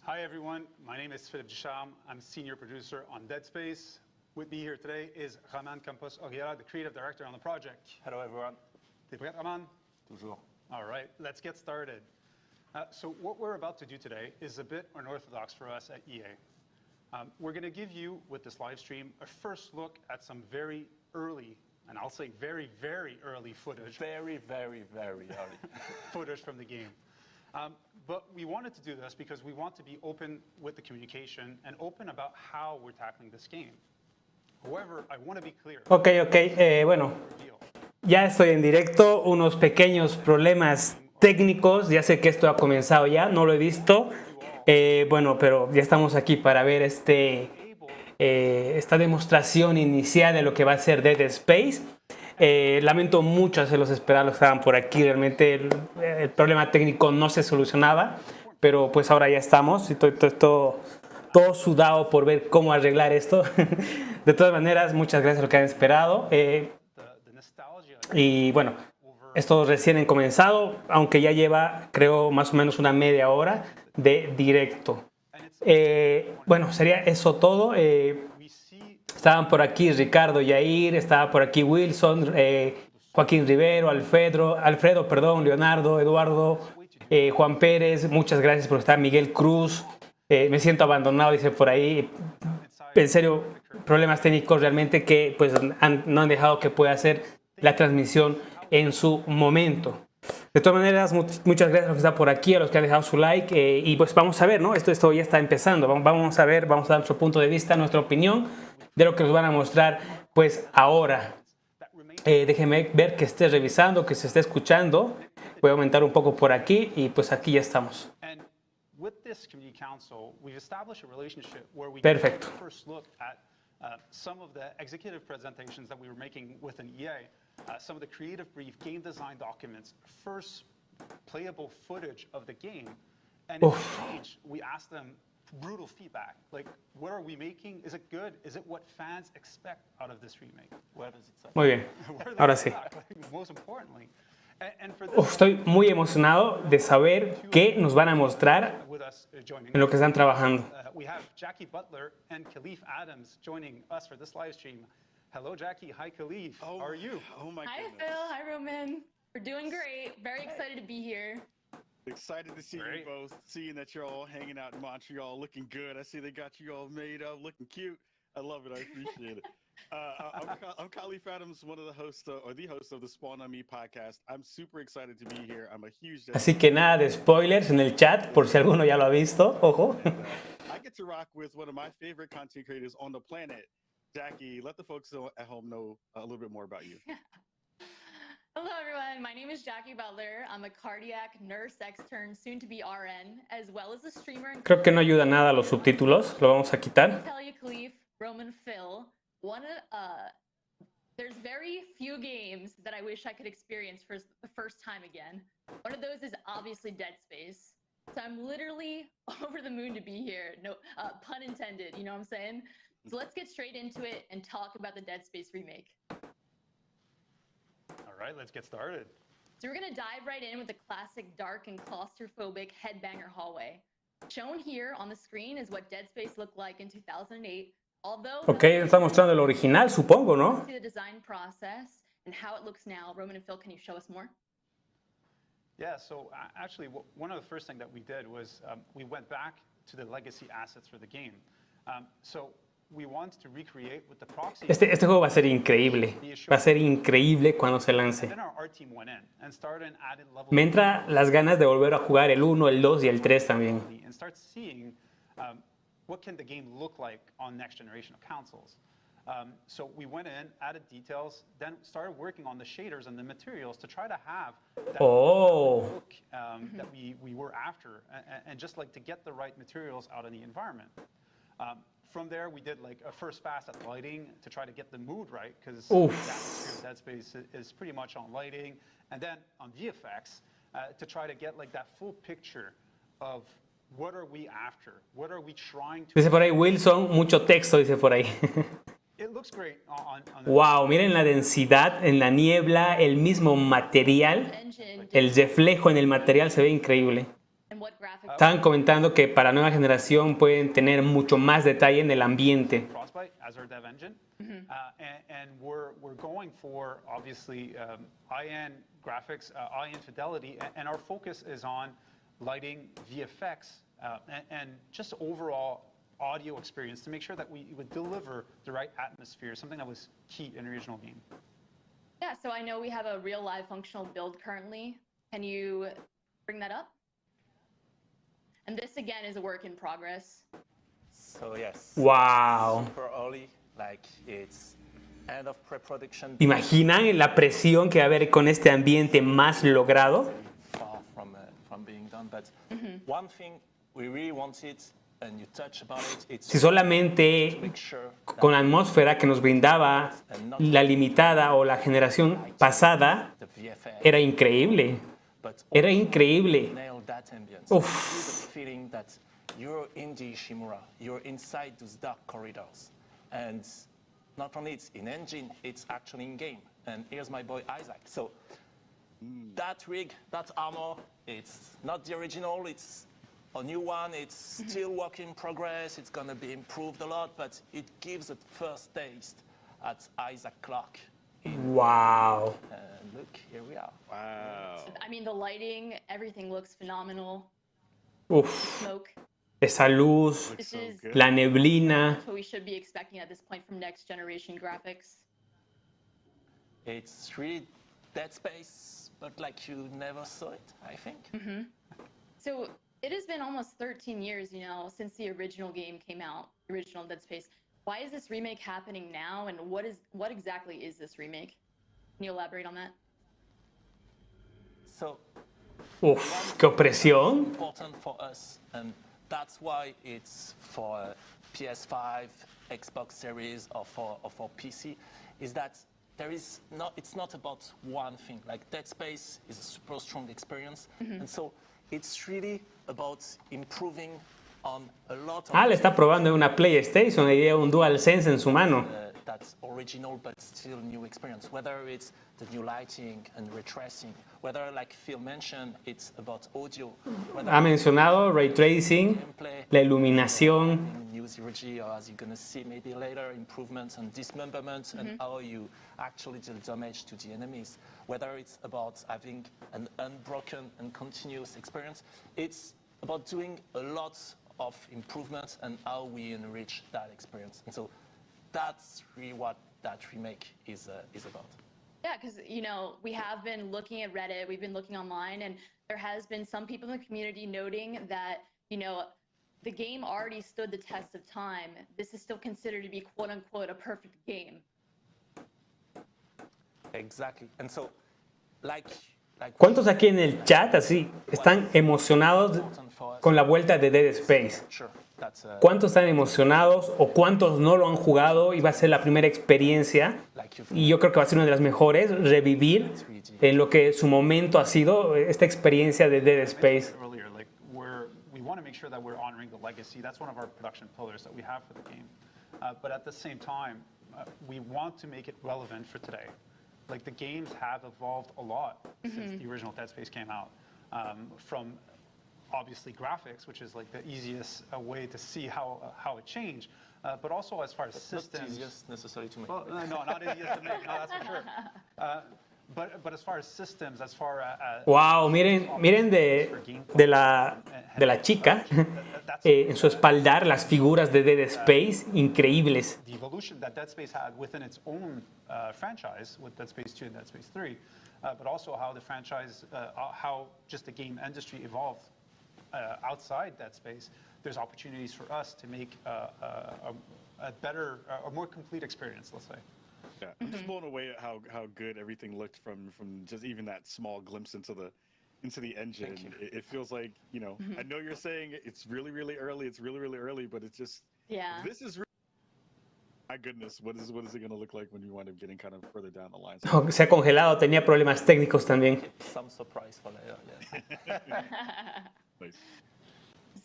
Hi everyone, my name is Philippe Ducharme. I'm senior producer on Dead Space. With me here today is Roman Campos Oriera, the creative director on the project. Hello everyone. T'es prêt, Roman? Toujours. All right, let's get started. So what we're about to do today is a bit unorthodox for us at EA. We're going to give you, with this live stream, a first look at some very early, and I'll say very, very early footage. Very, very, very early. Footage from the game. But we wanted to do this because we want to be open with the communication and open about how we're tackling this game. However, I want to be clear. Bueno, ya estoy en directo, unos pequeños problemas técnicos, ya sé que esto ha comenzado ya, no lo he visto, bueno, pero ya estamos aquí para ver esta demostración inicial de lo que va a ser Dead Space. Lamento mucho hacerlos esperar, los que estaban por aquí, realmente el problema técnico no se solucionaba, pero pues ahora ya estamos y todo sudado por ver cómo arreglar esto. De todas maneras, muchas gracias a los que han esperado. Y bueno, esto recién ha comenzado, aunque ya lleva, creo, más o menos una media hora de directo. Bueno, sería eso todo. Estaban por aquí Ricardo Yair, estaba por aquí Wilson, Joaquín Rivero, Alfredo, Leonardo, Eduardo, Juan Pérez. Muchas gracias por estar. Miguel Cruz. Me siento abandonado, dice por ahí. En serio, problemas técnicos realmente que pues, no han dejado que pueda hacer la transmisión en su momento. De todas maneras, muchas gracias a los que están por aquí, a los que han dejado su like. Y pues vamos a ver, ¿no? Esto ya está empezando. Vamos a ver, vamos a dar nuestro punto de vista, nuestra opinión de lo que nos van a mostrar pues ahora. Déjeme ver que esté revisando, que se esté escuchando. Voy a aumentar un poco por aquí y pues aquí ya estamos. Perfecto. Some of the executive presentations that we were making within EA, some of the creative brief, game design documents, first playable footage of the game, and in exchange, we asked them brutal feedback, like, what are we making? Is it good? Is it what fans expect out of this remake? Where does it Muy bien, ahora sí. Most importantly. Estoy muy emocionado de saber qué nos van a mostrar en lo que están trabajando. We have Jackie Butler and Khalif Adams joining us for this live stream. Hello, Jackie. Hi, Khalif. How are you? Oh my goodness. Hi, Phil. Hi, Roman. We're doing great. Very excited to be here. Excited to see you both, seeing that you're all hanging out in Montreal, looking good. I see they got you all made up, looking cute. I love it. I appreciate it. I'm Khalif Adams, one of the hosts, or the host of the Spawn on Me podcast. I'm super excited to be here. I'm a huge... Así que nada de spoilers en el chat, por si alguno ya lo ha visto. Ojo. I get to rock with one of my favorite content creators on the planet. Jackie, let the folks at home know a little bit more about you. Hello, everyone. My name is Jackie Butler. I'm a cardiac nurse extern, soon to be RN, as well as a streamer. Creo que no ayuda nada los subtítulos. Lo vamos a quitar. Tell you, Khalif, Roman, Phil, there's very few games that I wish I could experience for the first time again. One of those is obviously Dead Space. So I'm literally over the moon to be here. No pun intended, you know what I'm saying? So let's get straight into it and talk about the Dead Space remake. All right, let's get started. So we're going to dive right in with the classic dark and claustrophobic headbanger hallway. Shown here on the screen is what Dead Space looked like in 2008. Ok, está mostrando el original, supongo, ¿no? The design process and how it looks now. Roman and Phil, can you show us more? Yeah, so actually, one of the first things that we did was we went back to the legacy assets for the game. So we want to recreate with the proxy. Este juego va a ser increíble. Va a ser increíble cuando se lance. Me entra las ganas de volver a jugar el 1, el 2 y el 3 también. What can the game look like on next generation of consoles? So we went in, added details, then started working on the shaders and the materials to try to have that look that we were after, and just like to get the right materials out in the environment. From there, we did like a first pass at lighting to try to get the mood right, because Dead Space is pretty much on lighting, and then on VFX to try to get like that full picture of what are we after? What are we trying to... Dice por ahí Wilson, mucho texto, dice por ahí. It looks great on wow, miren la densidad en la niebla, el mismo material, el reflejo en el material se ve increíble. And what graphics Estaban comentando que para la nueva generación pueden tener mucho más detalle en el ambiente. Frostbite as our dev engine, and we're going for obviously high-end graphics, high-end fidelity, and our focus is on lighting, VFX, and just overall audio experience to make sure that we would deliver the right atmosphere, something that was key in the original game. Yeah, so I know we have a real live functional build currently. Can you bring that up? And this again is a work in progress. So yes. Wow. Super early, like it's end of pre-production. ¿Imaginan la presión que va a haber con este ambiente más logrado? Far from being done, but one thing we really wanted, and you touch about it, it's Si solamente make sure con la atmósfera que nos brindaba la limitada o la generación pasada, the VFX, era increíble. but Era also increíble. nail that ambience. Oof. Give the feeling that you're in the Ishimura, you're inside those dark corridors, and not only it's in engine, it's actually in game. And here's my boy Isaac. So that rig, that armor, it's not the original. It's a new one. It's still work in progress. It's gonna be improved a lot, but it gives a first taste at Isaac Clarke. Wow. And look, here we are. Wow. I mean, the lighting, everything looks phenomenal. Uf. Smoke. Esa luz, This So is good. la neblina. what we should be expecting at this point from next generation graphics. It's really Dead Space, but like you never saw it, I think. So it has been almost 13 years, since the original game came out, the original Dead Space. Why is this remake happening now, and what exactly is this remake? Can you elaborate on that? So Uf, qué opresión. important for us, and that's why it's for PS5, Xbox Series, or for PC, is that it's not about one thing. Like Dead Space is a super strong experience, and so it's really about improving on a lot of Ah, le está probando en una PlayStation y lleva un DualSense en su mano. that's original but still new experience. Whether it's the new lighting and ray tracing, whether like Phil mentioned, it's about audio, whether Ha mencionado ray tracing, gameplay, la iluminación. new zero-G, or as you're gonna see maybe later, improvements and dismemberment and how you actually deal damage to the enemies. Whether it's about having an unbroken and continuous experience, it's about doing a lot of improvements and how we enrich that experience. And so that's really what that remake is about. Yeah, because, we have been looking at Reddit, we've been looking online, and there has been some people in the community noting that, the game already stood the test of time. This is still considered to be, quote unquote, a perfect game. Exactly. And so, like ¿Cuántos aquí en el chat así están emocionados con la vuelta de Dead Space? sure, that's ¿Cuántos están emocionados o cuántos no lo han jugado y va a ser la primera experiencia? like you've Y yo creo que va a ser una de las mejores, revivir en lo que su momento ha sido esta experiencia de Dead Space. Earlier, like we want to make sure that we're honoring the legacy. That's one of our production pillars that we have for the game. But at the same time, we want to make it relevant for today. Like the games have evolved a lot since the original Dead Space came out. From obviously graphics, which is like the easiest way to see how it changed, but also as far as systems. not easiest necessarily to make. Well, no, not easiest to make. No, that's for sure. But as far as systems, as far as Wow, miren de la chica en su espaldar las figuras de Dead Space increíbles. the evolution that Dead Space had within its own franchise with Dead Space 2 and Dead Space 3, but also how the franchise, how just the game industry evolved outside Dead Space. There's opportunities for us to make a better, a more complete experience, let's say. Yeah, I'm just blown away at how good everything looked from just even that small glimpse into the engine. It feels like, I know you're saying it's really, really early. It's really, really early, but it's just Yeah. this is. My goodness, what is it going to look like when you wind up getting kind of further down the line? Oh, se ha congelado, tenía problemas técnicos también. Some surprise for later, yes. Nice.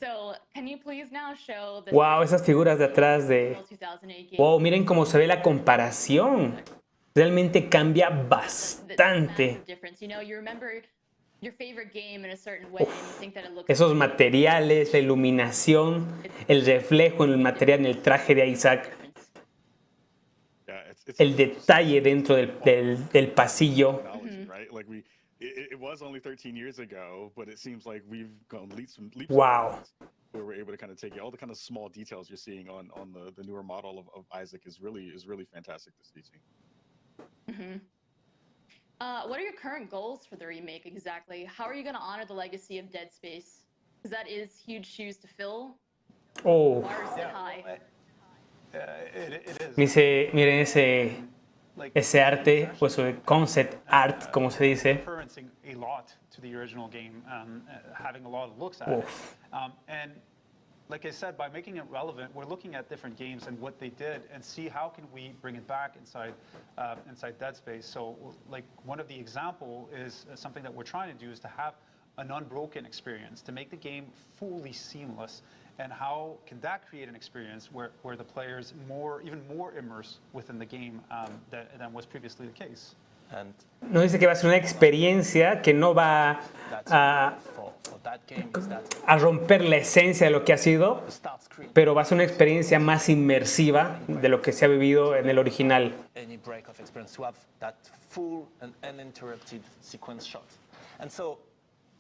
So, can you please now show the Wow, esas figuras de atrás de... 2008 game? Wow, miren cómo se ve la comparación. Realmente cambia The bastante. massive difference. You remember your favorite game in a certain way and you think that it looks Esos materiales, la iluminación, el reflejo en el material, en el traje de Isaac, Yeah, it's el detalle dentro del pasillo. technology, right? Like it was only 13 years ago, but it seems like we've gone leaps and Wow. bounds where we're able to kind of take all the kind of small details you're seeing on the newer model of Isaac is really fantastic to see. What are your current goals for the remake exactly? How are you going to honor the legacy of Dead Space? Because that is huge shoes to fill. Oh, Bar is set high. It is. miren ese arte, pues concept art, como se dice. Referencing a lot to the original game, having a lot of looks at it. And like I said, by making it relevant, we're looking at different games and what they did and see how can we bring it back inside Dead Space. So like one of the example is something that we're trying to do is to have an unbroken experience, to make the game fully seamless. And how can that create an experience where the players even more immersed within the game than was previously the case? And Nos dice que va a ser una experiencia que no va for that game is that a romper la esencia de lo que ha sido, the start screen, pero va a ser una experiencia más inmersiva de lo que se ha vivido en el original. any break of experience, to have that full and uninterrupted sequence shot. And so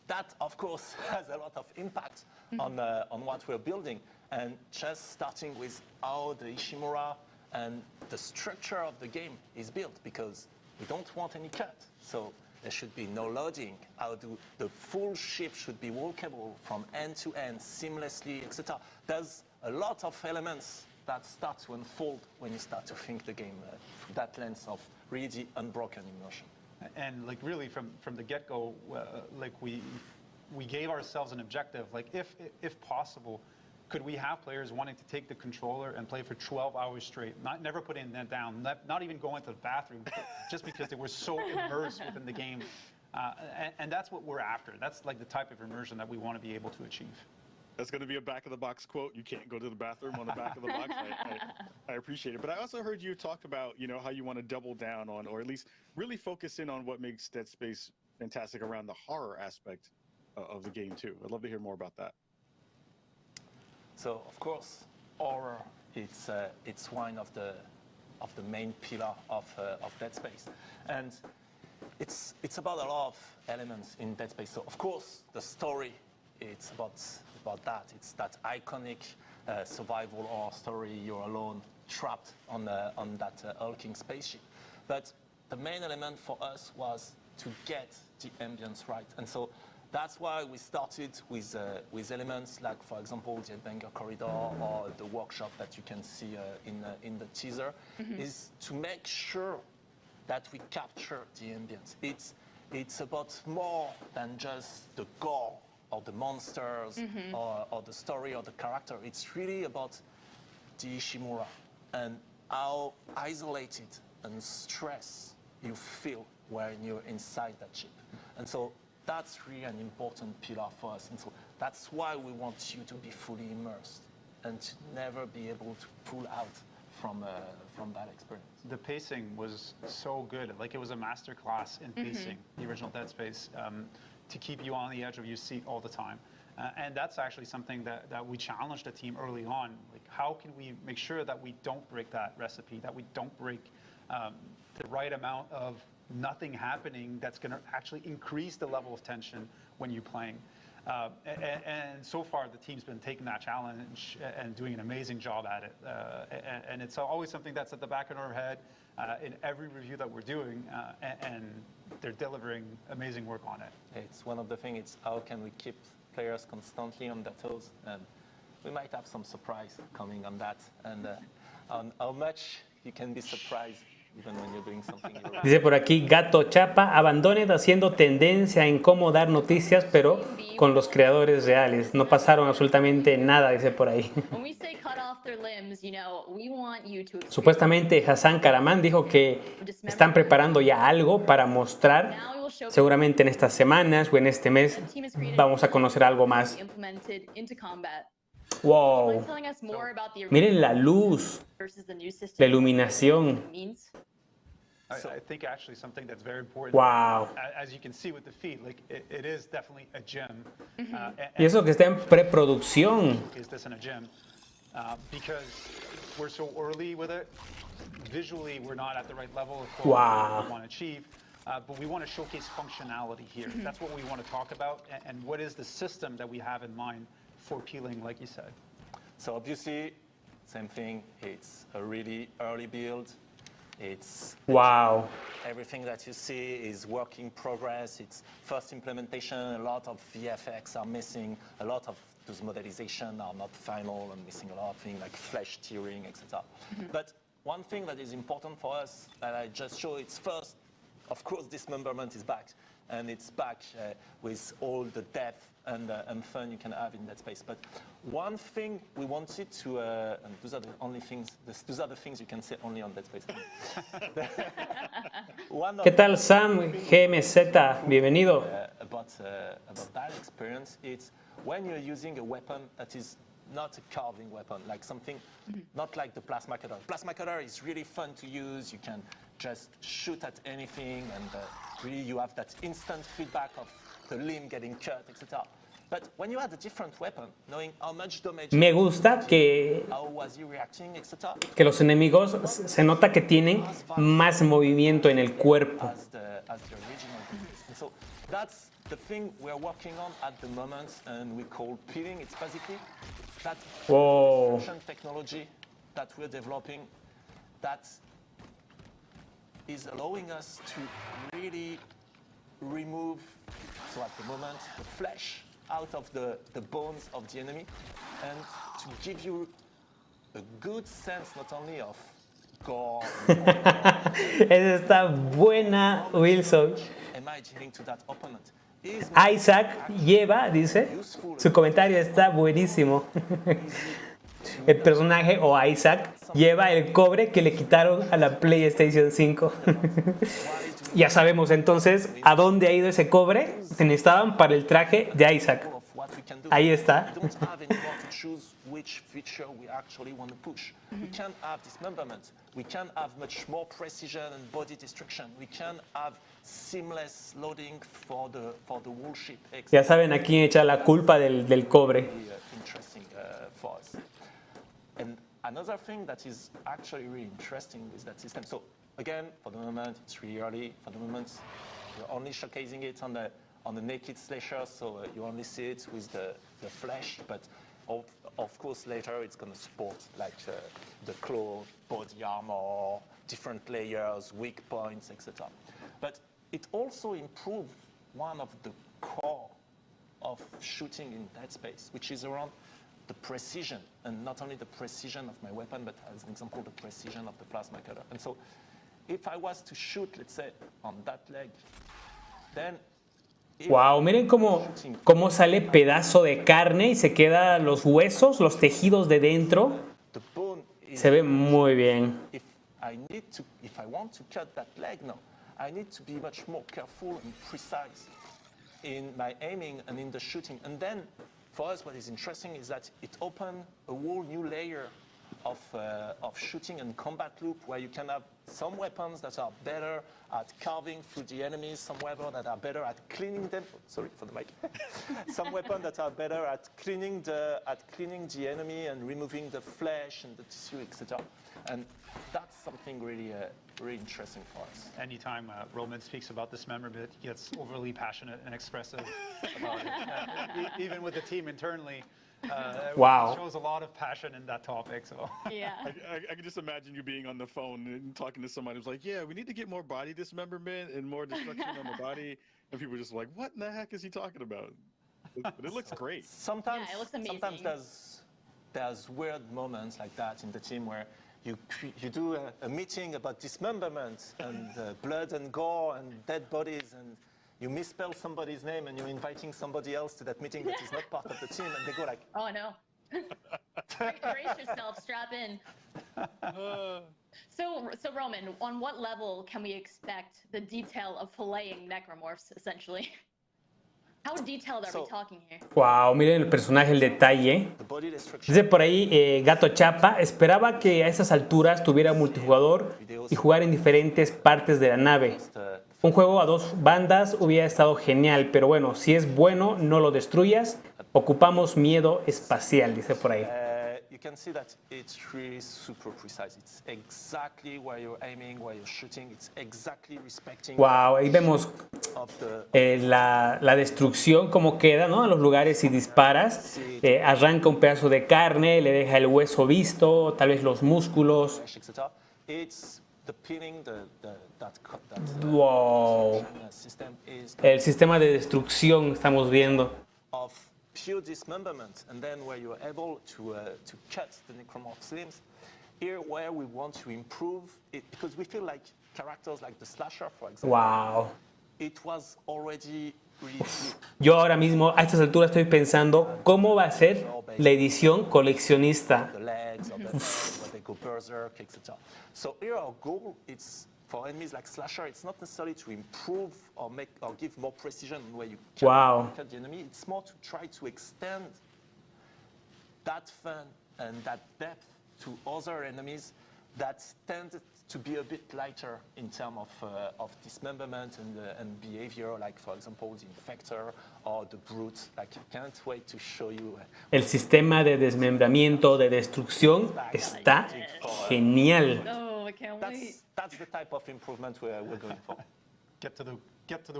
that, of course, has a lot of impact on what we're building. And just starting with how the Ishimura and the structure of the game is built, because we don't want any cut. So there should be no loading. How the full ship should be walkable from end to end, seamlessly, etc. There's a lot of elements that start to unfold when you start to think the game through that lens of really unbroken immersion. And like really from the get-go, like we gave ourselves an objective, like if possible, could we have players wanting to take the controller and play for 12 hours straight, never putting that down, not even going to the bathroom, just because they were so immersed within the game. And that's what we're after. That's like the type of immersion that we want to be able to achieve. That's going to be a back-of-the-box quote. You can't go to the bathroom on the back of the box. I appreciate it. But I also heard you talk about, how you want to double down on, or at least really focus in on what makes Dead Space fantastic around the horror aspect of the game too. I'd love to hear more about that. So of course, horror it's one of the main pillar of Dead Space, and it's about a lot of elements in Dead Space. So of course, the story, it's about that. It's that iconic survival horror story. You're alone, trapped on that hulking spaceship. But the main element for us was to get the ambience right, and so that's why we started with elements like, for example, the headbanger corridor or the workshop that you can see in the teaser, is to make sure that we capture the ambience. It's about more than just the gore or the monsters or the story or the character. It's really about the Ishimura and how isolated and stressed you feel when you're inside that ship. And so that's really an important pillar for us. And so that's why we want you to be fully immersed and to never be able to pull out from that experience. The pacing was so good. Like it was a master class in pacing, the original Dead Space, to keep you on the edge of your seat all the time. And that's actually something that we challenged the team early on. Like, how can we make sure that we don't break that recipe, that we don't break the right amount of nothing happening that's going to actually increase the level of tension when you're playing. And so far, the team's been taking that challenge and doing an amazing job at it. And it's always something that's at the back of our head in every review that we're doing, and they're delivering amazing work on it. It's one of the things, it's how can we keep players constantly on their toes, and we might have some surprise coming on that, and on how much you can be surprised even when you're doing something. Dice por aquí, Gato Chapa, abandonen haciendo tendencia en cómo dar noticias, pero con los creadores reales. No pasaron absolutamente nada, dice por ahí. When we say cut off their limbs, we want you to experience. Supuestamente Hassan Karaman dijo que están preparando ya algo para mostrar. Seguramente en estas semanas o en este mes vamos a conocer algo más. Implemented into combat. Wow. Telling us more about the Miren la luz, versus the new system. la iluminación. I think actually something that's very important. Wow. As you can see with the feet, like it is definitely a gym. Y eso que está en preproducción. Is this in a gym? Because we're so early with it. Visually, we're not at the right level of quality Wow. we want to achieve. But we want to showcase functionality here. That's what we want to talk about. And what is the system that we have in mind for peeling, like you said? So obviously, same thing. It's a really early build. It's Wow. everything that you see is work in progress. It's first implementation. A lot of VFX are missing. A lot of those modelizations are not final and missing a lot of things like flesh tearing, etc. But one thing that is important for us that I just show, it's first, of course, dismemberment is back. And it's back with all the depth and fun you can have in that space. But one thing we wanted to, and those are the only things, those are the things you can say only on that space. ¿Qué tal, Sam GMZ? Bienvenido. About that experience, it's when you're using a weapon that is not a carving weapon, like something, not like the plasma cutter. Plasma cutter is really fun to use. You can just shoot at anything, and really you have that instant feedback of the limb getting cut, etc. But when you had a different weapon, knowing how much damage, Me gusta how was he reacting, etc. que los enemigos se nota que tienen más movimiento en el cuerpo. As the original. And so that's the thing we're working on at the moment, and we call peeling. It's basically that Whoa. extrusion technology that we're developing that is allowing us to really remove, so at the moment, the flesh out of the bones of the enemy, and to give you a good sense not only of gore, Esa está buena, Wilson. am I dealing to that opponent? Is Isaac lleva, dice, su comentario está buenísimo. El personaje o Isaac lleva el cobre que le quitaron a la PlayStation 5. Ya sabemos entonces a dónde ha ido ese cobre que necesitaban para el traje de Isaac. of what we can do. Ahí está. We don't have anymore to choose which feature we actually want to push. We can have dismemberment. We can have much more precision and body destruction. We can have seamless loading for the whole ship. Ya saben a quién echa la culpa del cobre. Really, interesting for us. And another thing that is actually really interesting is that system. So again, for the moment, it's really early. For the moment, we're only showcasing it on the naked slasher, so you only see it with the flesh. But of course, later it's going to support like the claw, body armor, different layers, weak points, etc. But it also improves one of the core of shooting in Dead Space, which is around the precision, and not only the precision of my weapon, but as an example, the precision of the plasma cutter. And so if I was to shoot, let's say, on that leg, then Wow, miren cómo sale pedazo de carne y se queda los huesos, los tejidos de dentro. the bone is, Se ve muy bien. if I want to cut that leg now, I need to be much more careful and precise in my aiming and in the shooting. And then for us, what is interesting is that it opens a whole new layer of shooting and combat loop where you can have some weapons that are better at carving through the enemies, some weapons that are better at cleaning them. Sorry for the mic. Some weapons that are better at cleaning the enemy and removing the flesh and the tissue, etc. And that's something really really interesting for us. Anytime Roman speaks about dismemberment, he gets overly passionate and expressive about it. Even with the team internally, Wow. shows a lot of passion in that topic. So Yeah. I can just imagine you being on the phone and talking to somebody who's like, yeah, we need to get more body dismemberment and more destruction on the body. And people are just like, what in the heck is he talking about? But it looks great. Sometimes, Yeah, it looks amazing. sometimes there's weird moments like that in the team where you do a meeting about dismemberment and blood and gore and dead bodies, and you misspell somebody's name and you're inviting somebody else to that meeting that is not part of the team, and they go like, Oh no. Brace yourself, strap in. So Roman, on what level can we expect the detail of filleting necromorphs, essentially? How detailed are we So- talking here? Wow, miren el personaje, el detalle. the body body destruction. Dice por ahí Gato Chapa, esperaba que a esas alturas tuviera multijugador y jugar en diferentes partes de la nave. Un juego a dos bandas hubiera estado genial, pero bueno, si es bueno, no lo destruyas. Ocupamos miedo espacial, dice por ahí. You can see that it's really super precise. It's exactly where you're aiming, where you're shooting. It's exactly respecting. Wow, ahí vemos of the la destrucción, cómo queda, ¿no? En los lugares si disparas, arranca un pedazo de carne, le deja el hueso visto, tal vez los músculos. etc. It's the peeling, that Wow. system is El sistema de destrucción estamos viendo. of pure dismemberment, and then where you're able to cut the necromorph's limbs. Here, where we want to improve it, because we feel like characters like the slasher, for example, Wow. it was already really good. Yo ahora mismo a estas alturas estoy pensando cómo va a ser la edición coleccionista. The legs, or the where they go berserk, etc. So here our goal is for enemies like slasher. It's not necessarily to improve or make or give more precision where you Wow. cut the enemy. It's more to try to extend that fun and that depth to other enemies that tend to be a bit lighter in terms of dismemberment and behavior, like for example the infector or the brute. Like I can't wait to show you. El sistema de desmembramiento, de destrucción está genial. Oh, I can't wait. That's the type of improvement we're going for. Get to the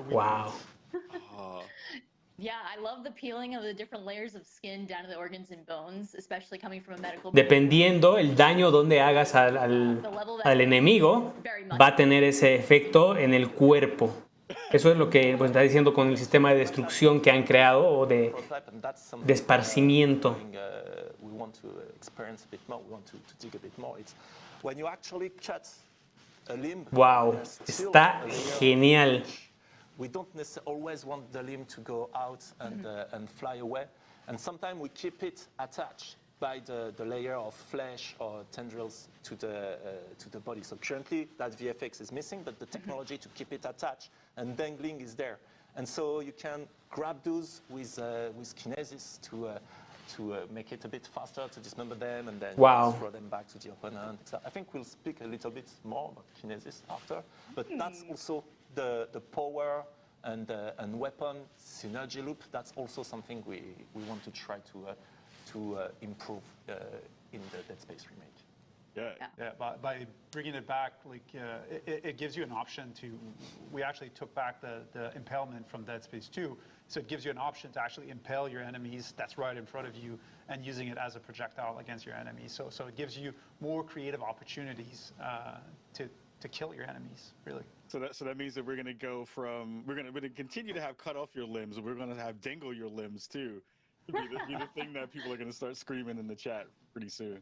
weak Wow. Yeah, I love the peeling of the different layers of skin down to the organs and bones, especially coming from a medical. Dependiendo el daño donde hagas al enemigo, va a tener ese efecto en el cuerpo. Eso es lo que pues, está diciendo con el sistema de destrucción que han creado o de esparcimiento. We want to experience a bit more. We want to dig a bit more. It's when you actually cut a limb. Wow, there's still está a layer of genial. flesh. We don't necessarily always want the limb to go out and fly away, and sometimes we keep it attached by the layer of flesh or tendrils to the body. So currently that VFX is missing, but the technology to keep it attached and dangling is there. And so you can grab those with kinesis to make it a bit faster to dismember them and then Wow. throw them back to the opponent. I think we'll speak a little bit more about kinesis after, but that's also the power and weapon synergy loop. That's also something we want to try to improve in the Dead Space remake. Yeah, by bringing it back, like it gives you an option to. We actually took back the impalement from Dead Space 2, so it gives you an option to actually impale your enemies that's right in front of you and using it as a projectile against your enemies. So it gives you more creative opportunities to kill your enemies, really. So that means that we're gonna continue to have cut off your limbs, and we're gonna have dangle your limbs too. Be the thing that people are gonna start screaming in the chat pretty soon.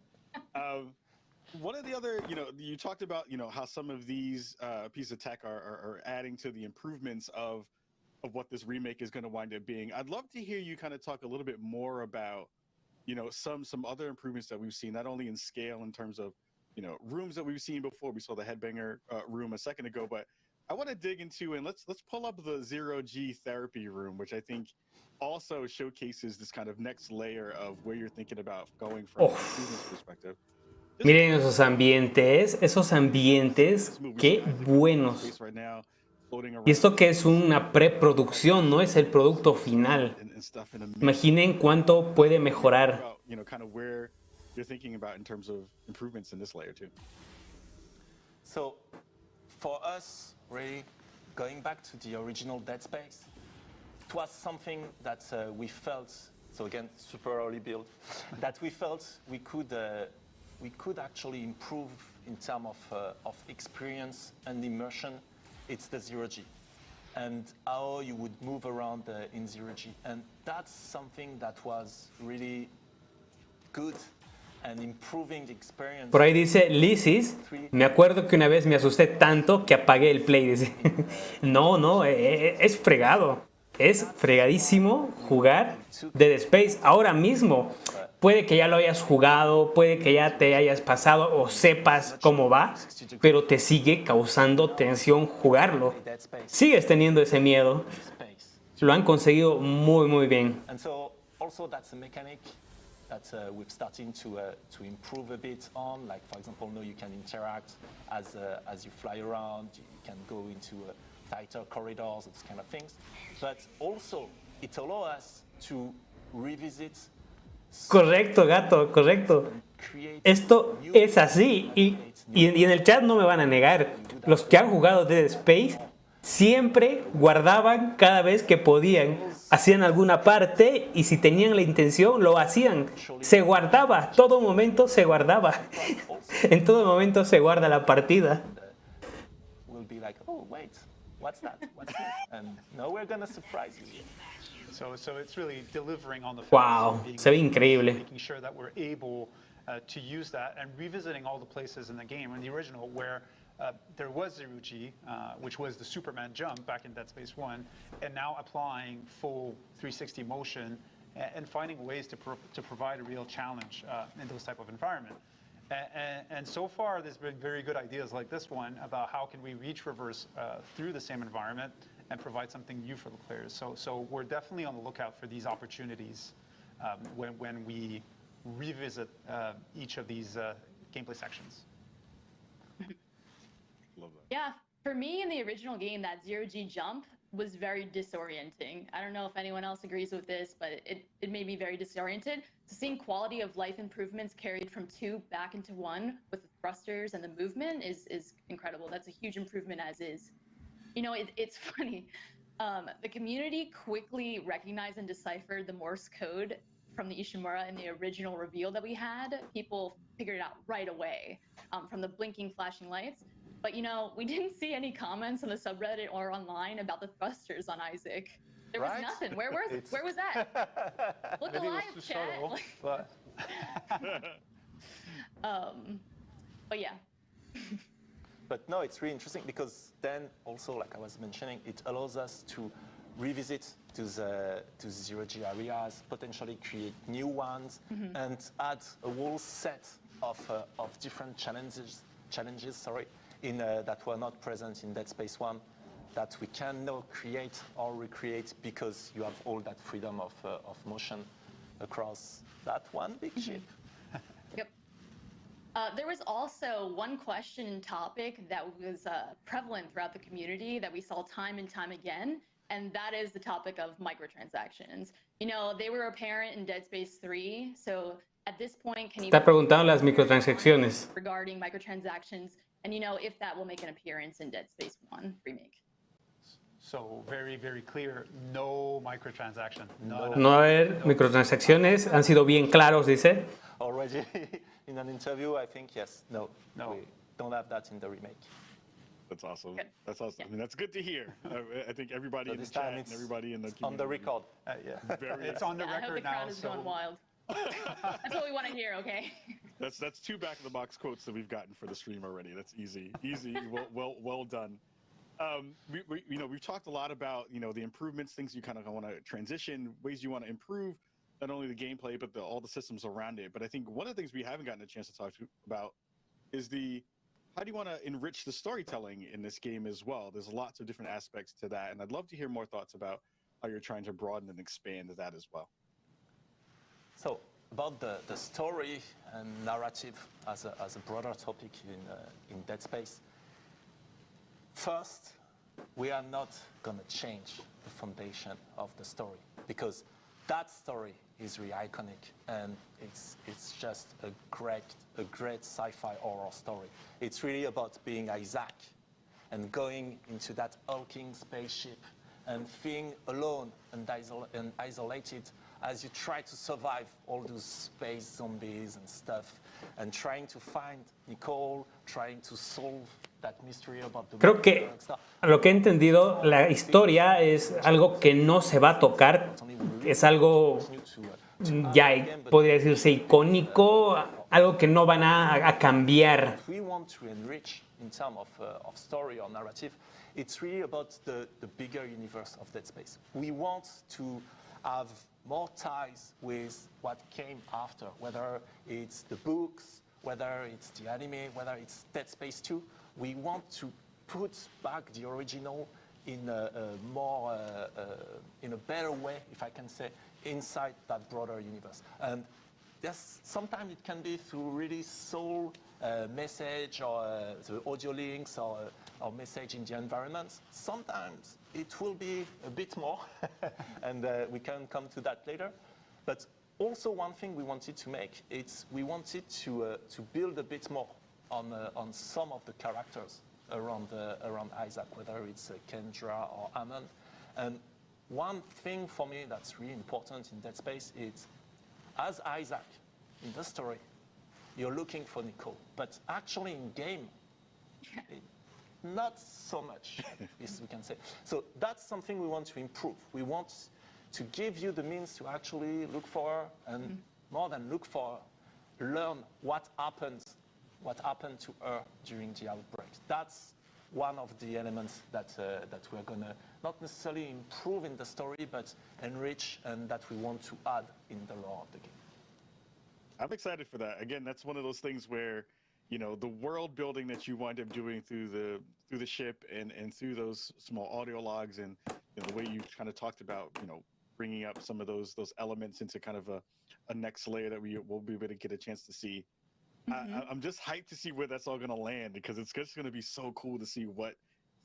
One of the other, you talked about, how some of these pieces of tech are adding to the improvements of what this remake is going to wind up being. I'd love to hear you kind of talk a little bit more about, some other improvements that we've seen, not only in scale in terms of, rooms that we've seen before. We saw the headbanger room a second ago, but I want to dig into, and let's pull up the 0G therapy room, which I think also showcases this kind of next layer of where you're thinking about going from a business perspective. Miren esos ambientes, qué buenos. Y esto que es una preproducción, no es el producto final. Imaginen cuánto puede mejorar. So, for us, really, going back to the original Dead Space, it was something that we felt, so again, super early build, that we felt we could actually improve in terms of experience and immersion. It's the 0G and how you would move around in 0G. And that's something that was really good and improving the experience. Por ahí dice Lysis, me acuerdo que una vez me asusté tanto que apagué el play. Dice. No, es fregado. Es fregadísimo jugar Dead Space ahora mismo. Puede que ya lo hayas jugado, puede que ya te hayas pasado o sepas cómo va, pero te sigue causando tensión jugarlo. Sigues teniendo ese miedo. Lo han conseguido muy bien. And so also that's a mechanic that we've started to improve a bit on. Like, for example, now you can interact as you fly around. You can go into tighter corridors, those kind of things. But also, it allows us to revisit. Correcto, gato, correcto. Esto es así y en el chat no me van a negar. Los que han jugado Dead Space siempre guardaban cada vez que podían. Hacían alguna parte y si tenían la intención lo hacían. Se guardaba, todo momento se guardaba. En todo momento se guarda la partida. We'll be like, oh wait, what's that? What's that? And now we're gonna surprise you. So it's really delivering on the Wow, se ve increíble. making sure that we're able to use that and revisiting all the places in the game in the original where there was zero G, which was the Superman jump back in Dead Space 1, and now applying full 360 motion and finding ways to provide a real challenge in those type of environment. And so far, there's been very good ideas like this one about how can we retraverse through the same environment and provide something new for the players. So we're definitely on the lookout for these opportunities when we revisit each of these gameplay sections. Love that. Yeah, for me in the original game, that zero-G jump was very disorienting. I don't know if anyone else agrees with this, but it made me very disoriented. So seeing quality of life improvements carried from 2 back into 1 with the thrusters and the movement is incredible. That's a huge improvement as is. You know, it's funny. The community quickly recognized and deciphered the Morse code from the Ishimura in the original reveal that we had. People figured it out right away from the blinking flashing lights. But, you know, we didn't see any comments on the subreddit or online about the thrusters on Isaac. There was nothing. Where was that? Look alive, chat. But But yeah. But no, it's really interesting because then also, like I was mentioning, it allows us to revisit to the zero-G areas, potentially create new ones, and add a whole set of different challenges, that were not present in Dead Space 1, that we can now create or recreate because you have all that freedom of motion across that one big ship. Yep. There was also one question and topic that was prevalent throughout the community that we saw time and time again, and that is the topic of microtransactions. You know, they were apparent in Dead Space 3, so at this point, can you... Está preguntando las microtransacciones. Regarding microtransactions, and you know, if that will make an appearance in Dead Space 1 Remake. so very, very clear, no microtransaction. No haber microtransacciones, han sido bien claros, dice. Already in an interview, I think, yes. No, No. we don't have that in the remake. That's awesome. Good. That's awesome. Yeah. I mean, that's good to hear. I think everybody So in the this time chat and it's everybody in the on the community- record. Yeah. Very- It's on the Yeah, I hope record the crowd now. is So going wild. That's what we want to hear, okay? That's 2 back of the box quotes that we've gotten for the stream already. That's easy, well done. We've talked a lot about the improvements, things you kind of want to transition, ways you want to improve not only the gameplay but all the systems around it. But I think one of the things we haven't gotten a chance to talk about is how do you want to enrich the storytelling in this game as well? There's lots of different aspects to that, and I'd love to hear more thoughts about how you're trying to broaden and expand that as well. So about the story and narrative as a broader topic in Dead Space. First, we are not going to change the foundation of the story because that story is really iconic and it's just a great sci-fi horror story. It's really about being Isaac and going into that hulking spaceship and being alone and isolated as you try to survive all those space zombies and stuff, and trying to find Nicole, trying to solve that mystery about the Creo que a lo que he entendido, la historia es algo que no se va a tocar, es algo ya podría decirse icónico, algo que no van a cambiar. We want to enrich in terms of story or narrative. It's really about the bigger universe of Dead Space. We want to have more ties with what came after, whether it's the books, whether it's the anime, whether it's Dead Space 2. We want to put back the original in a better way, if I can say, inside that broader universe. And sometimes it can be through really soul message or the audio links or message in the environment. Sometimes it will be a bit more, and we can come to that later. But also one thing we wanted to make, we wanted to build a bit more on some of the characters around Isaac, whether it's Kendra or Ammon. And one thing for me that's really important in Dead Space is, as Isaac in the story, you're looking for Nicole, but actually in game, not so much, as we can say. So that's something we want to improve. We want to give you the means to actually look for, and more than look for, learn what happened to her during the outbreak. That's one of the elements that we're going to not necessarily improve in the story, but enrich, and that we want to add in the lore of the game. I'm excited for that. Again, that's one of those things where, you know, the world building that you wind up doing through the ship and through those small audio logs, and you know, the way you kind of talked about, you know, bringing up some of those elements into kind of a next layer that we'll be able to get a chance to see. I'm just hyped to see where that's all going to land, because it's just going to be so cool to see what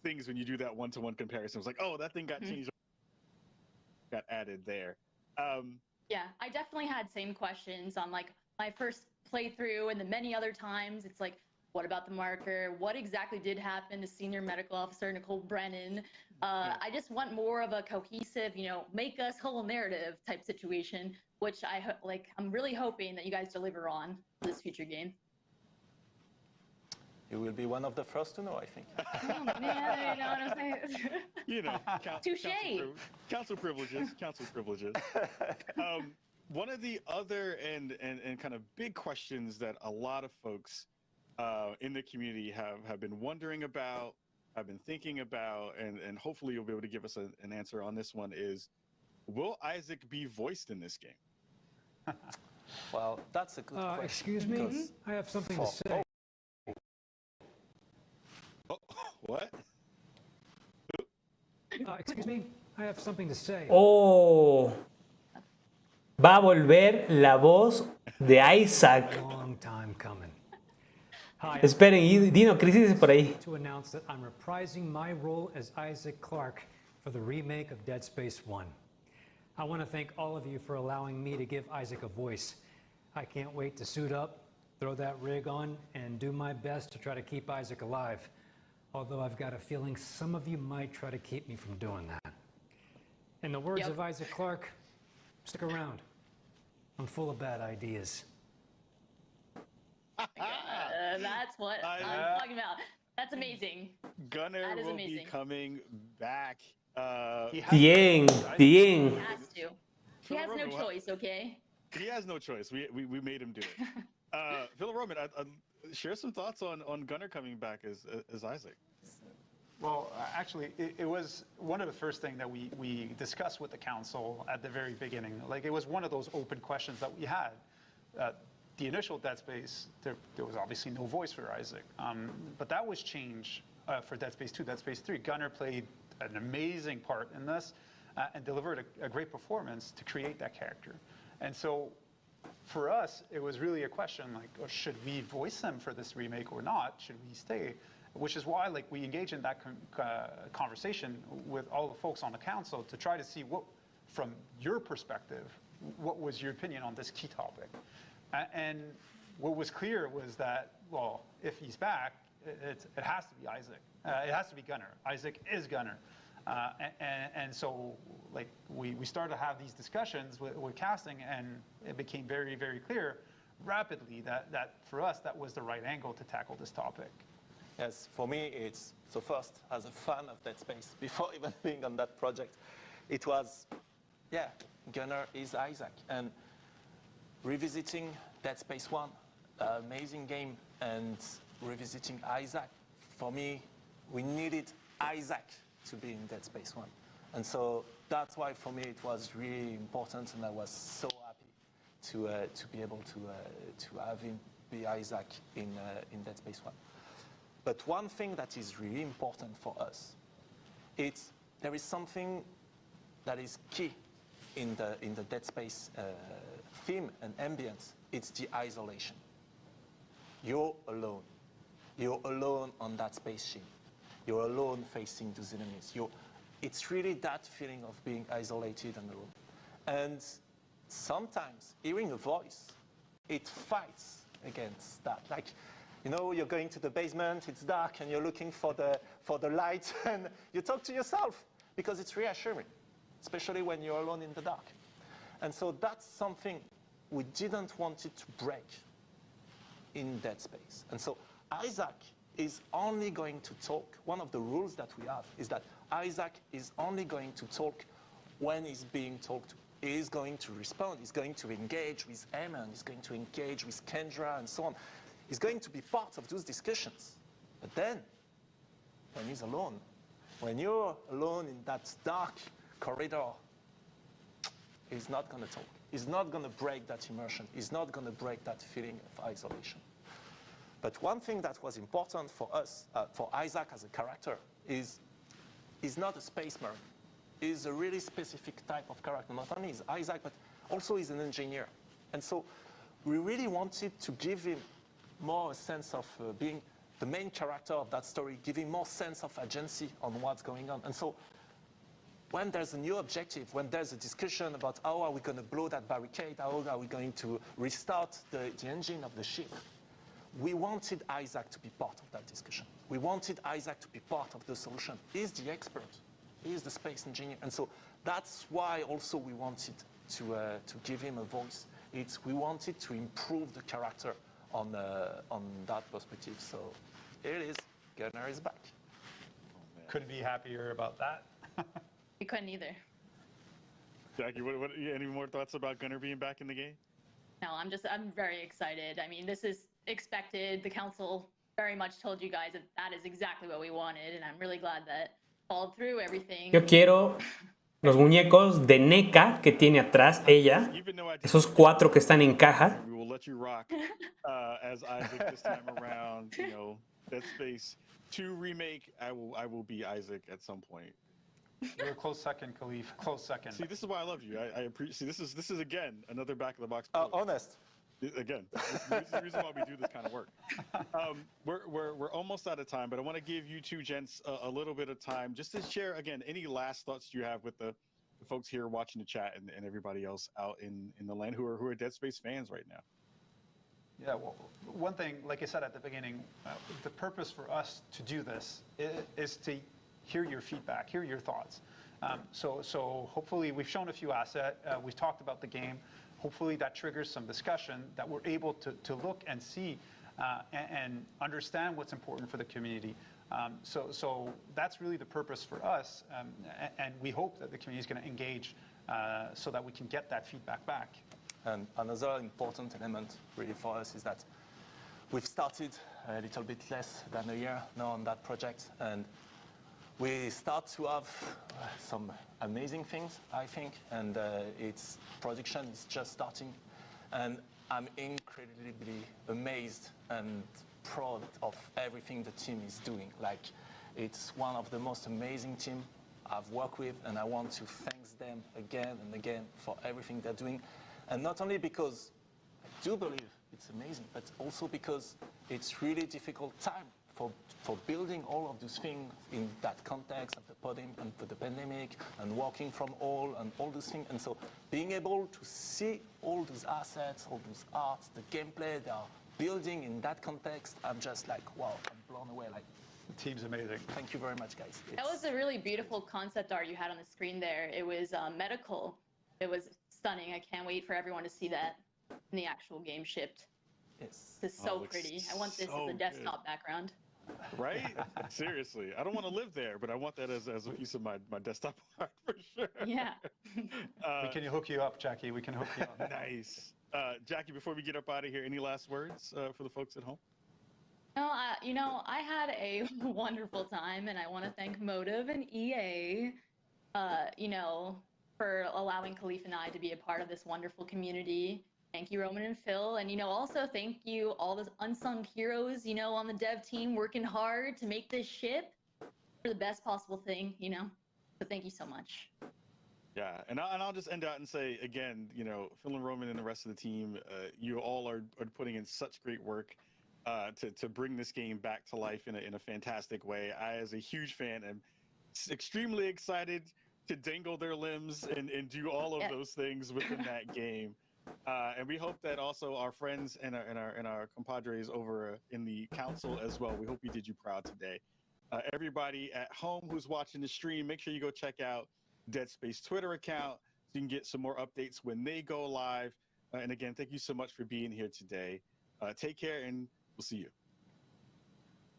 things, when you do that one-to-one comparison, it's like, oh, that thing got changed, got added there. Yeah, I definitely had same questions on like my first playthrough and the many other times. It's like, what about the marker? What exactly did happen to Senior Medical Officer Nicole Brennan? I just want more of a cohesive, you know, make us whole narrative type situation, which I'm really hoping that you guys deliver on for this future game. You will be one of the first to know, I think. Oh, man, you know what I'm saying? You know, Touché. council privileges. One of the other and kind of big questions that a lot of folks in the community have been wondering about, have been thinking about, and hopefully you'll be able to give us an answer on this one is, will Isaac be voiced in this game? Well, that's a good question. Excuse me, I have something to say. Oh, what? Excuse me, I have something to say. Oh, va a volver la voz de Isaac. Long time coming. Hi, Esperen, y Dino Crisis es por ahí. to announce that I'm reprising my role as Isaac Clarke for the remake of Dead Space 1. I want to thank all of you for allowing me to give Isaac a voice. I can't wait to suit up, throw that rig on, and do my best to try to keep Isaac alive. Although I've got a feeling some of you might try to keep me from doing that. In the words of Isaac Clarke, stick around. I'm full of bad ideas. That's what I'm talking about. That's amazing. Gunnar will amazing. be coming back. Bien, bien. He has to. He has no Roman, choice, okay? He has no choice. We made him do it. Phil Roman, share some thoughts on Gunnar coming back as Isaac. Well, actually, it was one of the first things that we discussed with the council at the very beginning. Like, it was one of those open questions that we had. The initial Dead Space, there was obviously no voice for Isaac. But that was changed for Dead Space 2, Dead Space 3. Gunnar played an amazing part in this and delivered a great performance to create that character. And so for us, it was really a question like, oh, should we voice him for this remake or not? Should we stay? Which is why we engage in that conversation with all the folks on the council to try to see what, from your perspective, what was your opinion on this key topic? And what was clear was that, well, if he's back, it has to be Isaac. It has to be Gunnar. Isaac is Gunnar. And so we started to have these discussions with casting, and it became very, very clear rapidly that for us, that was the right angle to tackle this topic. Yes, for me, it's, so first, as a fan of Dead Space, before even being on that project, it was, yeah, Gunnar is Isaac. And revisiting Dead Space 1, amazing game, and revisiting Isaac, for me, we needed Isaac to be in Dead Space 1. And so that's why, for me, it was really important, and I was so happy to be able to have him be Isaac in Dead Space 1. But one thing that is really important for us, there is something that is key in the Dead Space theme and ambience, it's the isolation. You're alone. You're alone on that spaceship. You're alone facing those enemies. It's really that feeling of being isolated and alone. And sometimes hearing a voice, it fights against that. Like, you know, you're going to the basement, it's dark, and you're looking for the light, and you talk to yourself because it's reassuring, especially when you're alone in the dark. And so that's something we didn't want it to break in Dead Space. And so Isaac is only going to talk. One of the rules that we have is that Isaac is only going to talk when he's being talked to. He is going to respond. He's going to engage with Eamon. He's going to engage with Kendra and so on. He's going to be part of those discussions. But then, when he's alone, when you're alone in that dark corridor, he's not going to talk. He's not going to break that immersion. He's not going to break that feeling of isolation. But one thing that was important for us, for Isaac as a character, is he's not a space marine. He's a really specific type of character. Not only is Isaac, but also he's an engineer. And so we really wanted to give him more a sense of being the main character of that story, giving more sense of agency on what's going on. And so when there's a new objective, when there's a discussion about how are we going to blow that barricade, how are we going to restart the engine of the ship, we wanted Isaac to be part of that discussion. We wanted Isaac to be part of the solution. He's the expert. He's the space engineer. And so that's why also we wanted to give him a voice. We wanted to improve the character on that perspective. So here it is. Gunnar is back. Oh, Couldn't be happier about that. We couldn't either. Jackie, any more thoughts about Gunnar being back in the game? No, I'm very excited. I mean, this is expected. The council very much told you guys that that is exactly what we wanted, and I'm really glad that followed through everything. Yo quiero los muñecos de NECA que tiene atrás ella, esos 4 que están en caja. We will let you rock as Isaac this time around. You know, Dead Space 2 remake. I will be Isaac at some point. You're a close second, Khalif. Close second. See, this is why I love you. I appreciate. See, this is again another back of the box. Honest. Again, this is the reason why we do this kind of work. We're almost out of time, but I want to give you two gents a little bit of time just to share again any last thoughts you have with the folks here watching the chat and everybody else out in the land who are Dead Space fans right now. Yeah, well, one thing, like I said at the beginning, the purpose for us to do this is to hear your feedback, hear your thoughts. So hopefully we've shown a few assets, we've talked about the game. Hopefully that triggers some discussion that we're able to look and see and understand what's important for the community. So that's really the purpose for us, and we hope that the community is going to engage so that we can get that feedback back. And another important element really for us is that we've started a little bit less than a year now on that project, and we start to have some amazing things, I think, and its production is just starting. And I'm incredibly amazed and proud of everything the team is doing. Like, it's one of the most amazing teams I've worked with, and I want to thank them again and again for everything they're doing. And not only because I do believe it's amazing, but also because it's really difficult time for building all of those things in that context of the pandemic and working from all those things. And so being able to see all those assets, all those arts, the gameplay they are building in that context, I'm just like, wow, I'm blown away. Like, The team's amazing. Thank you very much, guys. That was a really beautiful concept art you had on the screen there. It was medical. It was stunning. I can't wait for everyone to see that in the actual game shipped. Yes. This is so pretty. I want this as a desktop background. Right? Seriously. I don't want to live there, but I want that as a piece of my desktop art for sure. Yeah. We can hook you up, Jackie. We can hook you up. Nice. Jackie, before we get up out of here, any last words for the folks at home? No, I had a wonderful time, and I want to thank Motive and EA, for allowing Khalif and I to be a part of this wonderful community. Thank you, Roman and Phil. And, also thank you all those unsung heroes, on the dev team working hard to make this ship for the best possible thing, So thank you so much. Yeah, and I'll just end out and say again, you know, Phil and Roman and the rest of the team, you all are putting in such great work to bring this game back to life in a fantastic way. I, as a huge fan, am extremely excited to dangle their limbs and do all of those things within that game. And we hope that also our friends and our compadres over in the council as well. We hope we did you proud today. Everybody at home who's watching the stream, make sure you go check out Dead Space Twitter account so you can get some more updates when they go live. And again, thank you so much for being here today. Take care, and we'll see you.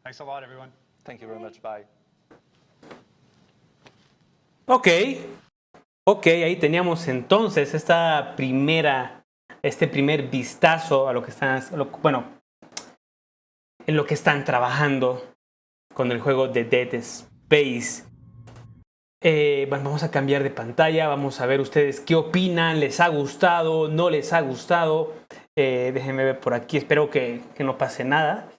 Thanks a lot, everyone. Thank you very much. Bye. Ok, ahí teníamos entonces este primer vistazo a lo que están, bueno, en lo que están trabajando con el juego de Dead Space. Bueno, vamos a cambiar de pantalla, vamos a ver ustedes qué opinan, les ha gustado, no les ha gustado. Déjenme ver por aquí, espero que no pase nada.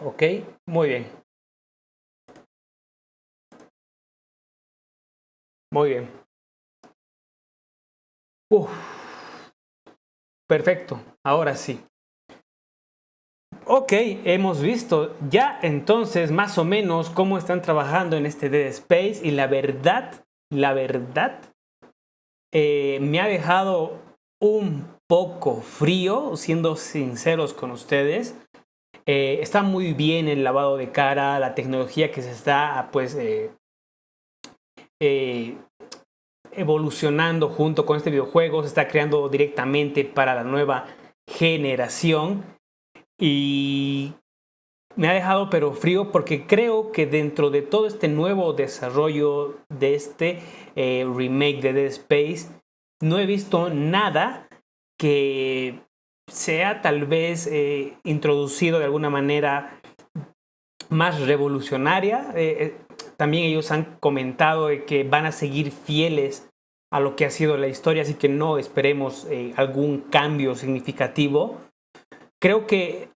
Ok, muy bien. Muy bien. Perfecto, ahora sí. Ok, hemos visto ya entonces más o menos cómo están trabajando en este Dead Space y la verdad, me ha dejado un poco frío, siendo sinceros con ustedes. Está muy bien el lavado de cara, la tecnología que se está pues evolucionando junto con este videojuego, se está creando directamente para la nueva generación. Y me ha dejado pero frío porque creo que dentro de todo este nuevo desarrollo de este remake de Dead Space, no he visto nada que sea tal vez introducido de alguna manera más revolucionaria. También ellos han comentado que van a seguir fieles a lo que ha sido la historia, así que no esperemos algún cambio significativo. Creo que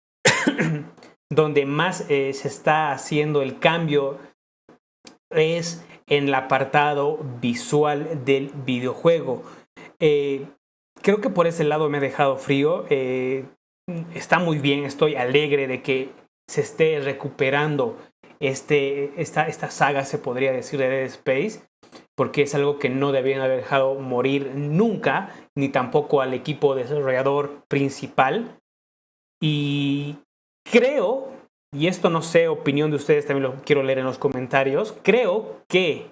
donde más se está haciendo el cambio es en el apartado visual del videojuego. Creo que por ese lado me ha dejado frío. Está muy bien, estoy alegre de que se esté recuperando esta saga, se podría decir, de Dead Space, porque es algo que no debían haber dejado morir nunca, ni tampoco al equipo desarrollador principal. Y creo, y esto no sé, opinión de ustedes, también lo quiero leer en los comentarios, creo que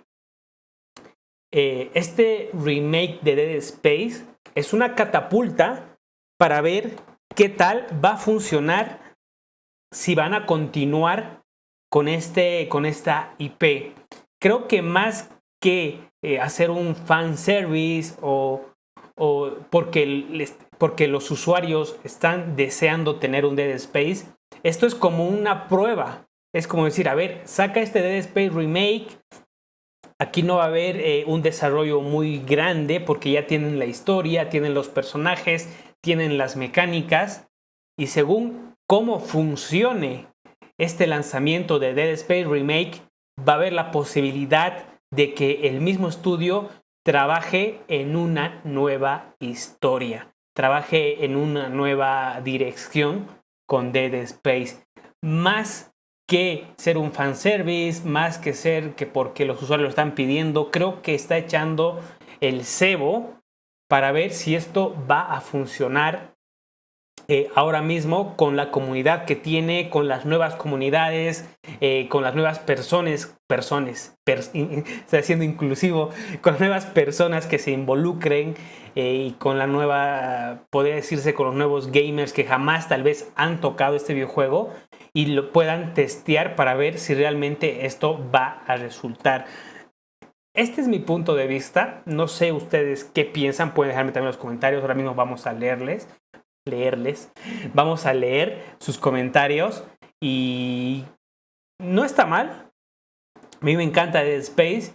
este remake de Dead Space es una catapulta para ver qué tal va a funcionar si van a continuar con esta IP. Creo que más que hacer un fanservice o porque los usuarios están deseando tener un Dead Space, esto es como una prueba. Es como decir, a ver, saca este Dead Space Remake. Aquí no va a haber un desarrollo muy grande porque ya tienen la historia, tienen los personajes, tienen las mecánicas. Y según cómo funcione este lanzamiento de Dead Space Remake, va a haber la posibilidad de que el mismo estudio trabaje en una nueva historia, trabaje en una nueva dirección con Dead Space. Más que ser un fanservice, más que ser que porque los usuarios lo están pidiendo, creo que está echando el cebo para ver si esto va a funcionar ahora mismo con la comunidad que tiene, con las nuevas comunidades, con las nuevas estoy siendo inclusivo, con las nuevas personas que se involucren y con la nueva, podría decirse, con los nuevos gamers que jamás tal vez han tocado este videojuego y lo puedan testear para ver si realmente esto va a resultar. Este es mi punto de vista. No sé ustedes qué piensan. Pueden dejarme también en los comentarios. Ahora mismo vamos a leerles. Vamos a leer sus comentarios. Y no está mal. A mí me encanta Dead Space.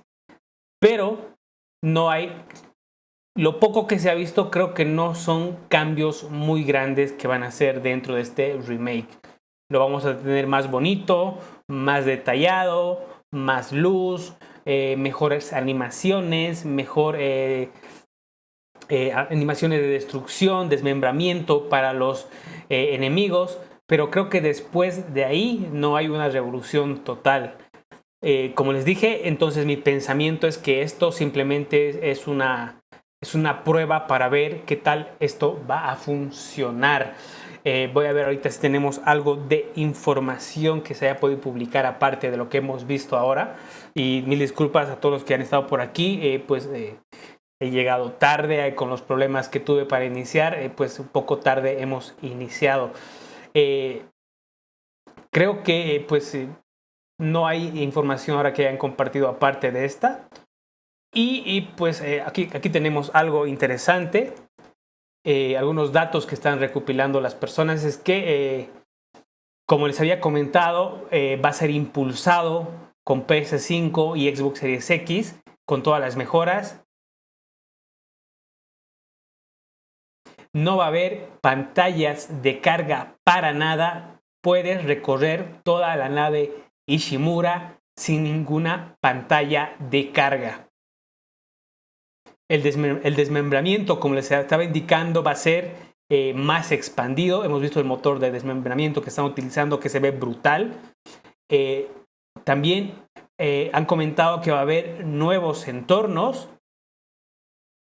Pero no hay... Lo poco que se ha visto creo que no son cambios muy grandes que van a hacer dentro de este remake. Lo vamos a tener más bonito, más detallado, más luz, mejores animaciones, animaciones de destrucción, desmembramiento para los enemigos, pero creo que después de ahí no hay una revolución total. Como les dije, entonces mi pensamiento es que esto simplemente es una prueba para ver qué tal esto va a funcionar. Voy a ver ahorita si tenemos algo de información que se haya podido publicar aparte de lo que hemos visto ahora. Y mil disculpas a todos los que han estado por aquí. He llegado tarde con los problemas que tuve para iniciar. Pues un poco tarde hemos iniciado. Creo que no hay información ahora que hayan compartido aparte de esta. Pues aquí tenemos algo interesante. Algunos datos que están recopilando las personas es que, como les había comentado, va a ser impulsado con PS5 y Xbox Series X con todas las mejoras. No va a haber pantallas de carga para nada. Puedes recorrer toda la nave Ishimura sin ninguna pantalla de carga. El desmembramiento, como les estaba indicando, va a ser más expandido. Hemos visto el motor de desmembramiento que están utilizando, que se ve brutal. También han comentado que va a haber nuevos entornos.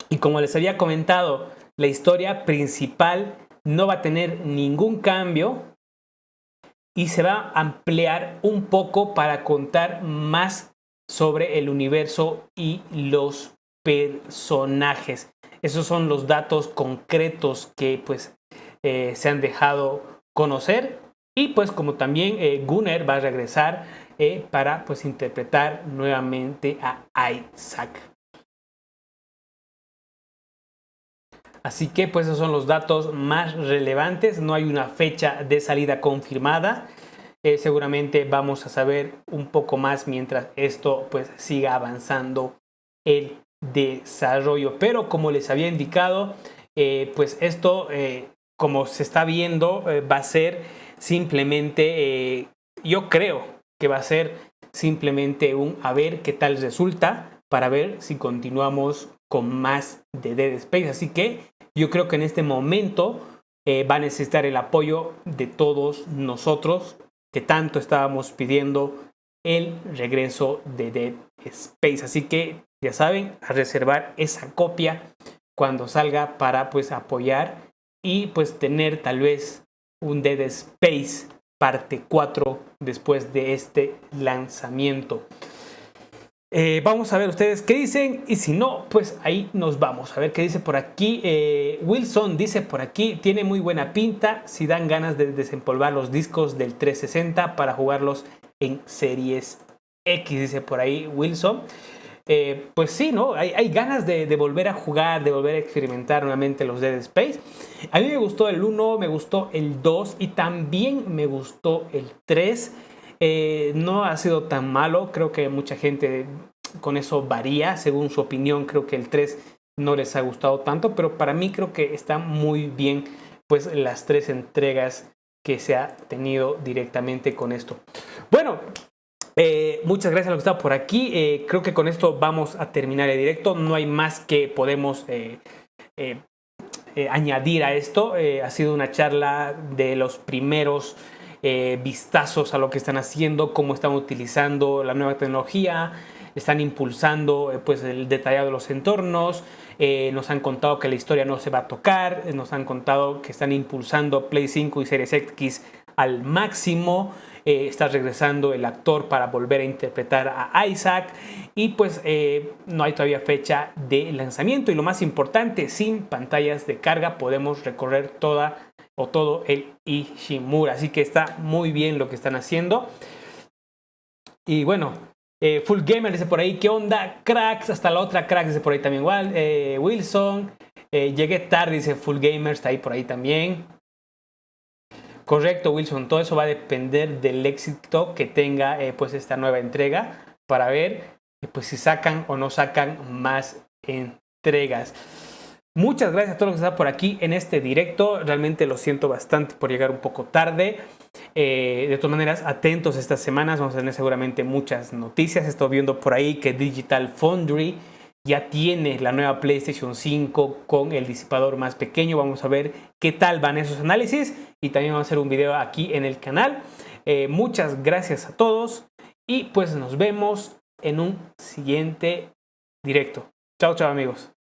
Y como les había comentado, la historia principal no va a tener ningún cambio. Y se va a ampliar un poco para contar más sobre el universo y los personajes. Esos son los datos concretos que se han dejado conocer. Y pues como también Gunnar va a regresar para interpretar nuevamente a Isaac. Así que pues esos son los datos más relevantes. No hay una fecha de salida confirmada. Seguramente vamos a saber un poco más mientras esto siga avanzando el desarrollo. Pero como les había indicado, esto como se está viendo va a ser simplemente, yo creo que va a ser simplemente a ver qué tal resulta para ver si continuamos con más de Dead Space. Así que yo creo que en este momento va a necesitar el apoyo de todos nosotros que tanto estábamos pidiendo el regreso de Dead Space. Así que ya saben, a reservar esa copia cuando salga para apoyar y tener tal vez un Dead Space parte 4 después de este lanzamiento. Vamos a ver ustedes qué dicen y si no, pues ahí nos vamos a ver qué dice por aquí. Wilson dice por aquí, tiene muy buena pinta si dan ganas de desempolvar los discos del 360 para jugarlos en Series X, dice por ahí Wilson. Pues sí, ¿no? Hay ganas de volver a jugar, de volver a experimentar nuevamente los Dead Space. A mí me gustó el 1, me gustó el 2 y también me gustó el 3. No ha sido tan malo, creo que mucha gente con eso varía, según su opinión. Creo que el 3 no les ha gustado tanto, pero para mí creo que está muy bien las 3 entregas que se ha tenido directamente con esto. Bueno, muchas gracias a los que están por aquí. Creo que con esto vamos a terminar el directo. No hay más que podemos añadir a esto. Ha sido una charla de los primeros vistazos a lo que están haciendo, cómo están utilizando la nueva tecnología, están impulsando el detallado de los entornos. Nos han contado que la historia no se va a tocar, nos han contado que están impulsando Play 5 y Series X al máximo. Está regresando el actor para volver a interpretar a Isaac y no hay todavía fecha de lanzamiento y lo más importante, sin pantallas de carga podemos recorrer todo el Ishimura, así que está muy bien lo que están haciendo. Y bueno, Full Gamer dice por ahí, ¿qué onda, cracks? Hasta la otra, cracks, dice por ahí también igual. Wilson, llegué tarde, dice Full Gamer, está ahí por ahí también. Correcto, Wilson, todo eso va a depender del éxito que tenga esta nueva entrega para ver si sacan o no sacan más entregas. Muchas gracias a todos los que están por aquí en este directo. Realmente lo siento bastante por llegar un poco tarde. De todas maneras, atentos estas semanas, vamos a tener seguramente muchas noticias. Estoy viendo por ahí que Digital Foundry ya tiene la nueva PlayStation 5 con el disipador más pequeño. Vamos a ver qué tal van esos análisis y también vamos a hacer un video aquí en el canal. Muchas gracias a todos y pues nos vemos en un siguiente directo. Chao, chao amigos.